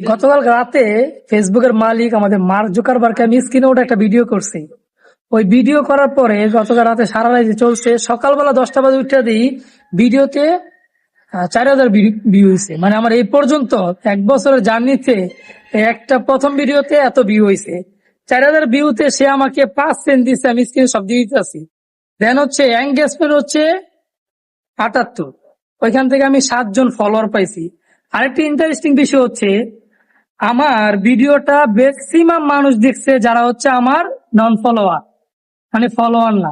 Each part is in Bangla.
গতকাল রাতে ফেসবুকের মালিক আমাদের মার্ক জুকারবার্গকে আমি স্ক্রিনে ওটা একটা ভিডিও করছি। ওই ভিডিও করার পরে গতকাল রাতে সারা রাত চলছে, সকালবেলা 10টা বাজে উঠে দিই ভিডিওতে 4,000 ভিউ হয়েছে। মানে আমার এই পর্যন্ত 1 বছরের জার্নিতে একটা প্রথম ভিডিওতে এত ভিউ হয়েছে। 4,000 ভিউতে সে আমাকে 5 সেন্ট দিচ্ছে, আমি স্ক্রিন সব দিয়ে দিতেছি। দেন হচ্ছে এঙ্গেজমেন্ট হচ্ছে 78, ওইখান থেকে আমি 7 জন ফলোয়ার পাইছি। আরেকটি ইন্টারেস্টিং বিষয় হচ্ছে আমার ভিডিওটা ম্যাক্সিমাম মানুষ দেখছে যারা হচ্ছে আমার নন ফলোয়ার, মানে ফলোয়ার না।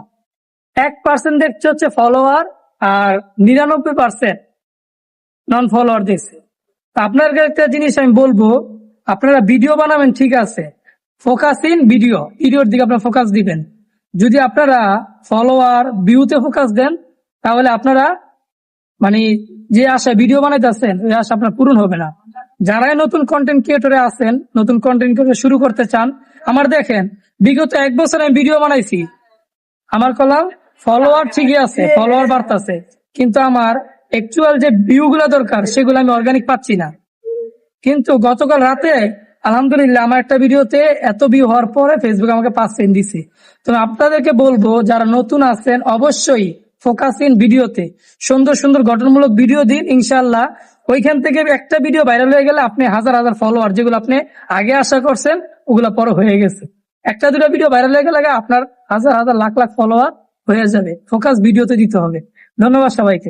1% দেখছে হচ্ছে ফলোয়ার, আর 99% নন ফলোয়ার দেখছে। তা আপনার একটা জিনিস আমি বলবো, আপনারা ভিডিও বানাবেন ঠিক আছে, ফোকাস ইন ভিডিওর দিকে আপনারা ফোকাস দিবেন। যদি আপনারা ফলোয়ার ভিউতে ফোকাস দেন তাহলে আপনারা মানে যে আশা ভিডিও বানাইতেছেন ওই আশা আপনার পূরণ হবে না। যারাই নতুন কন্টেন্ট ক্রিয়েটরে আছেন, নতুন কন্টেন্ট ক্রিয়েটর শুরু করতে চান, আমার দেখেন বিগত 1 বছর আমি ভিডিও বানাইছি, আমার কলাম ফলোয়ার ঠিকই আছে, ফলোয়ার বাড়তেছে, কিন্তু আমার অ্যাকচুয়াল যে ভিউ গুলা দরকার সেগুলো আমি অর্গানিক পাচ্ছি না। কিন্তু গতকাল রাতে আলহামদুলিল্লাহ আমার একটা ভিডিওতে এত ভিউ হওয়ার পরে ফেসবুক আমাকে 5 সেন্ট দিছে। তো আপনাদেরকে বলবো যারা নতুন আছেন অবশ্যই ফোকাস ইন ভিডিওতে, সুন্দর সুন্দর গঠনমূলক ভিডিও দিন, ইনশাল্লাহ ওইখান থেকে একটা ভিডিও ভাইরাল হয়ে গেলে আপনি হাজার হাজার ফলোয়ার যেগুলো আপনি আগে আশা করছেন ওগুলা পরে হয়ে গেছে। একটা দুটো ভিডিও ভাইরাল হয়ে গেলে আপনার হাজার হাজার লাখ লাখ ফলোয়ার হয়ে যাবে। ফোকাস ভিডিওতে দিতে হবে। ধন্যবাদ সবাইকে।